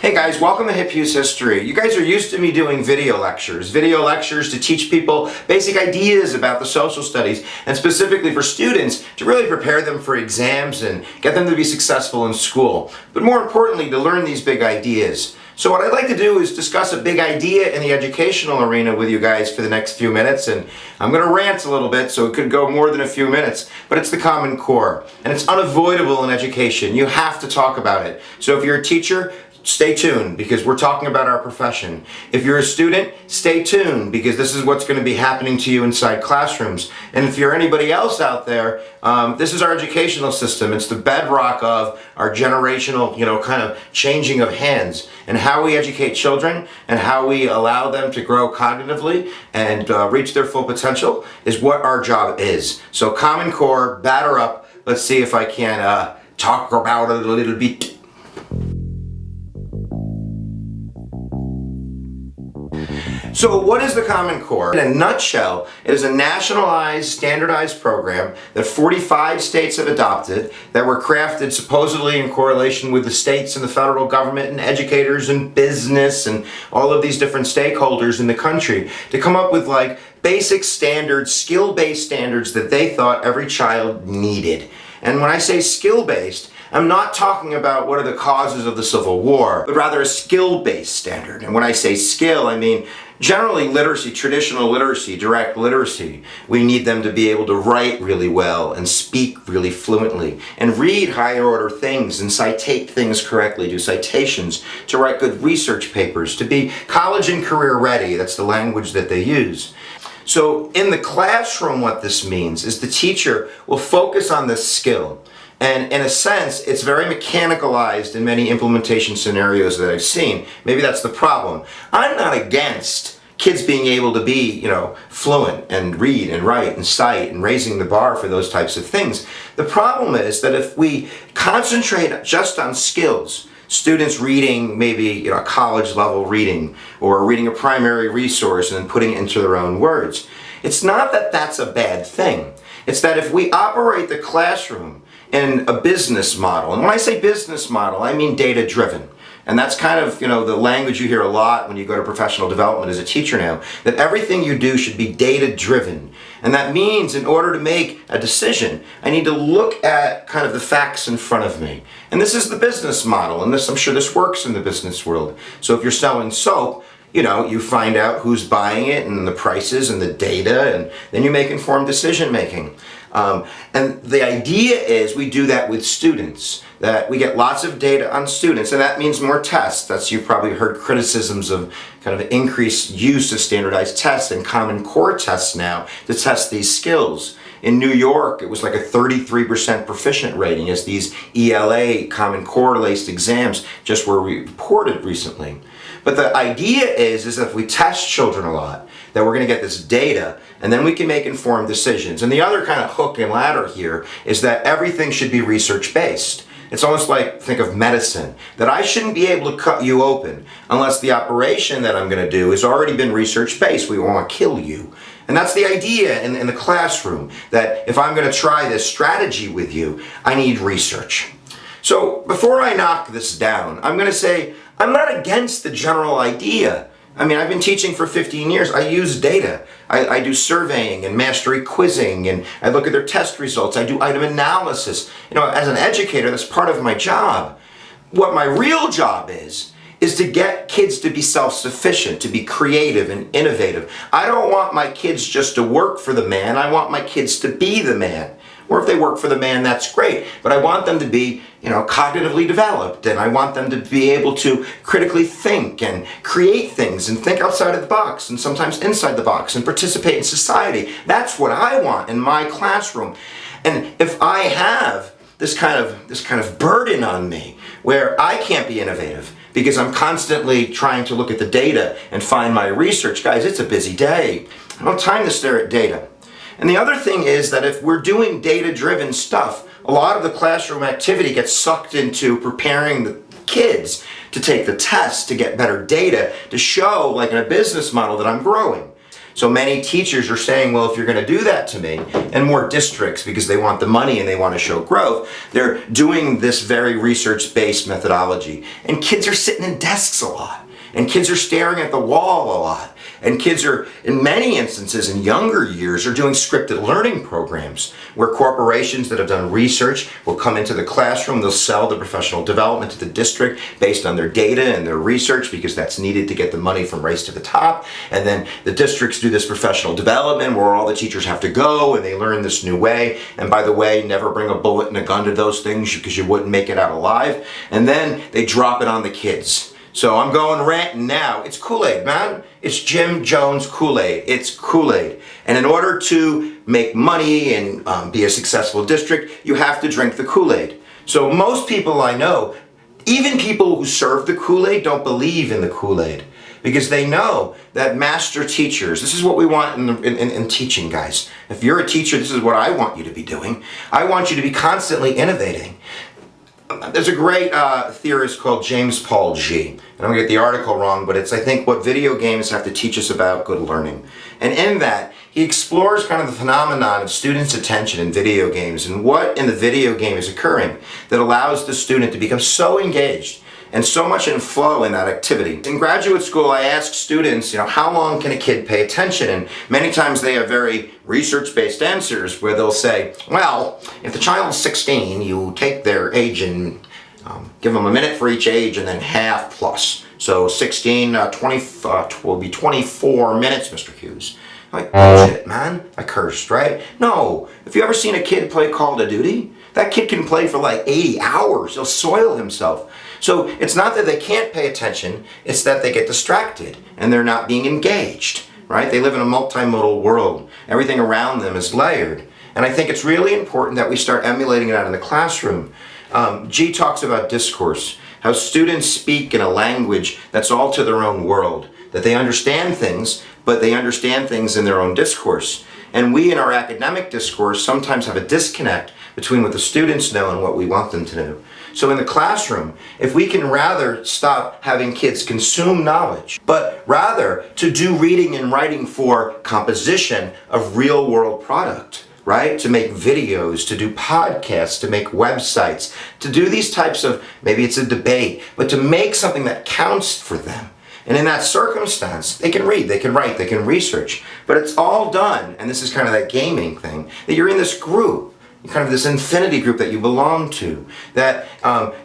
Hey guys, welcome to HipHughes History. You guys are used to me doing video lectures to teach people basic ideas about the social studies, and specifically for students to really prepare them for exams and get them to be successful in school. But more importantly, to learn these big ideas. So what I'd like to do is discuss a big idea in the educational arena with you guys for the next few minutes, and I'm going to rant a little bit, so it could go more than a few minutes, but it's the Common Core, and it's unavoidable in education. You have to talk about it. So if you're a teacher, stay tuned, because we're talking about our profession. If you're a student, stay tuned, because this is what's going to be happening to you inside classrooms. And if you're anybody else out there, this is our educational system. It's the bedrock of our generational, kind of changing of hands, and how we educate children and how we allow them to grow cognitively and reach their full potential is what our job is. So Common Core, batter up. Let's see if I can talk about it a little bit. So what is the Common Core? In a nutshell, it is a nationalized, standardized program that 45 states have adopted, that were crafted supposedly in correlation with the states and the federal government and educators and business and all of these different stakeholders in the country to come up with like basic standards, skill-based standards that they thought every child needed. And when I say skill-based, I'm not talking about what are the causes of the Civil War, but rather a skill-based standard. And when I say skill, I mean generally literacy, traditional literacy, direct literacy. We need them to be able to write really well and speak really fluently and read higher order things and citate things correctly, do citations, to write good research papers, to be college and career ready. That's the language that they use. So in the classroom, what this means is the teacher will focus on this skill. And in a sense, it's very mechanicalized in many implementation scenarios that I've seen. Maybe that's the problem. I'm not against kids being able to be, fluent and read and write and cite and raising the bar for those types of things. The problem is that if we concentrate just on skills, students reading maybe a college level reading or reading a primary resource and then putting it into their own words, it's not that that's a bad thing. It's that if we operate the classroom in a business model, and when I say business model, I mean data driven. And that's kind of, the language you hear a lot when you go to professional development as a teacher now, that everything you do should be data driven. And that means in order to make a decision, I need to look at kind of the facts in front of me. And this is the business model, and I'm sure this works in the business world. So if you're selling soap, you find out who's buying it and the prices and the data, and then you make informed decision making. And the idea is we do that with students, that we get lots of data on students, and that means more tests. You've probably heard criticisms of kind of increased use of standardized tests and Common Core tests now to test these skills. In New York, it was like a 33% proficient rating as these ELA Common Core-laced exams just were reported recently. But the idea is that if we test children a lot, that we're going to get this data, and then we can make informed decisions. And the other kind of hook and ladder here is that everything should be research-based. It's almost like, think of medicine, that I shouldn't be able to cut you open unless the operation that I'm going to do has already been research-based. We want to kill you. And that's the idea in the classroom, that if I'm going to try this strategy with you, I need research. So before I knock this down, I'm going to say I'm not against the general idea. I mean, I've been teaching for 15 years. I use data. I do surveying and mastery quizzing, and I look at their test results. I do item analysis. As an educator, that's part of my job. What my real job is to get kids to be self-sufficient, to be creative and innovative. I don't want my kids just to work for the man. I want my kids to be the man. Or if they work for the man, that's great. But I want them to be, cognitively developed, and I want them to be able to critically think and create things and think outside of the box and sometimes inside the box and participate in society. That's what I want in my classroom. And if I have this kind of burden on me where I can't be innovative because I'm constantly trying to look at the data and find my research, guys, it's a busy day. I don't have time to stare at data. And the other thing is that if we're doing data-driven stuff, a lot of the classroom activity gets sucked into preparing the kids to take the test to get better data to show, like in a business model, that I'm growing. So many teachers are saying, well, if you're going to do that to me, and more districts, because they want the money and they want to show growth, they're doing this very research-based methodology. And kids are sitting in desks a lot. And kids are staring at the wall a lot. And kids are, in many instances, in younger years, are doing scripted learning programs where corporations that have done research will come into the classroom, they'll sell the professional development to the district based on their data and their research because that's needed to get the money from Race to the Top. And then the districts do this professional development where all the teachers have to go and they learn this new way. And by the way, never bring a bullet and a gun to those things because you wouldn't make it out alive. And then they drop it on the kids. So I'm going ranting now. It's Kool-Aid, man. It's Jim Jones Kool-Aid. It's Kool-Aid. And in order to make money and be a successful district, you have to drink the Kool-Aid. So most people I know, even people who serve the Kool-Aid, don't believe in the Kool-Aid. Because they know that master teachers, this is what we want in teaching, guys. If you're a teacher, this is what I want you to be doing. I want you to be constantly innovating. There's a great theorist called James Paul G. And I'm going to get the article wrong, but it's, I think, what video games have to teach us about good learning. And in that, he explores kind of the phenomenon of students' attention in video games and what in the video game is occurring that allows the student to become so engaged and so much in flow in that activity. In graduate school, I ask students, how long can a kid pay attention? And many times they have very research-based answers where they'll say, well, if the child's 16, you take their age and give them a minute for each age and then half plus. So 16, 20 will be 24 minutes, Mr. Hughes. I'm like, bullshit, man. I cursed, right? No. If you ever seen a kid play Call of Duty, that kid can play for like 80 hours. He'll soil himself. So it's not that they can't pay attention, it's that they get distracted and they're not being engaged, right? They live in a multimodal world. Everything around them is layered. And I think it's really important that we start emulating that in the classroom. G talks about discourse, how students speak in a language that's all to their own world, that they understand things, but they understand things in their own discourse. And we in our academic discourse sometimes have a disconnect between what the students know and what we want them to know. So in the classroom, if we can rather stop having kids consume knowledge, but rather to do reading and writing for composition of real world product, right? To make videos, to do podcasts, to make websites, to do these types of, maybe it's a debate, but to make something that counts for them. And in that circumstance, they can read, they can write, they can research. But it's all done, and this is kind of that gaming thing, that you're in this group, kind of this infinity group that you belong to, that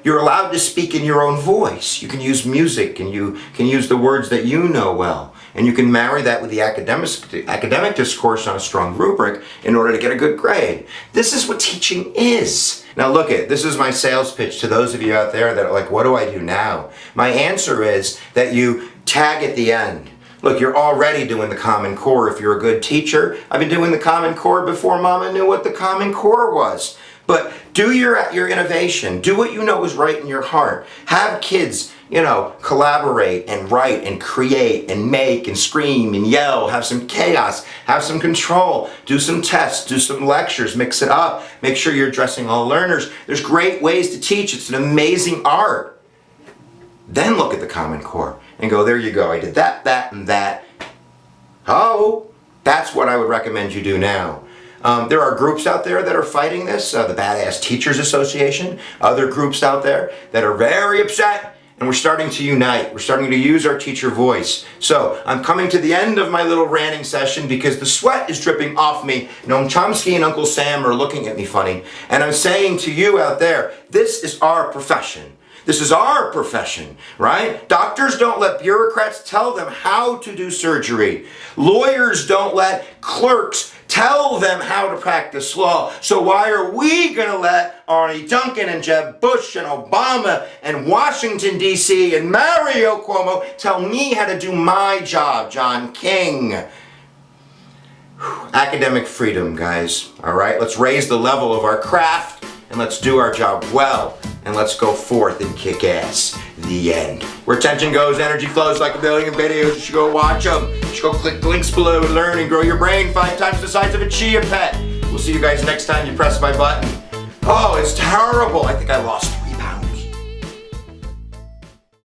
you're allowed to speak in your own voice. You can use music, and you can use the words that you know well. And you can marry that with the academic discourse on a strong rubric in order to get a good grade. This is what teaching is. Now look this is my sales pitch to those of you out there that are like, what do I do now? My answer is that you tag at the end. Look, you're already doing the Common Core if you're a good teacher. I've been doing the Common Core before Mama knew what the Common Core was. But do your innovation. Do what you know is right in your heart. Have kids, collaborate and write and create and make and scream and yell. Have some chaos. Have some control. Do some tests. Do some lectures. Mix it up. Make sure you're addressing all learners. There's great ways to teach. It's an amazing art. Then look at the Common Core and go, there you go. I did that, that, and that. Oh, that's what I would recommend you do now. There are groups out there that are fighting this, the Badass Teachers Association, other groups out there that are very upset, and we're starting to unite. We're starting to use our teacher voice. So I'm coming to the end of my little ranting session because the sweat is dripping off me. Noam Chomsky and Uncle Sam are looking at me funny. And I'm saying to you out there, this is our profession. This is our profession, right? Doctors don't let bureaucrats tell them how to do surgery. Lawyers don't let clerks tell them how to practice law. So why are we going to let Arnie Duncan and Jeb Bush and Obama and Washington, D.C. and Mario Cuomo tell me how to do my job, John King? Academic freedom, guys. All right, let's raise the level of our craft and let's do our job well. And let's go forth and kick ass. The end. Where attention goes, energy flows like a billion videos. You should go watch them. You should go click the links below to learn and grow your brain 5 times the size of a chia pet. We'll see you guys next time you press my button. Oh, it's terrible. I think I lost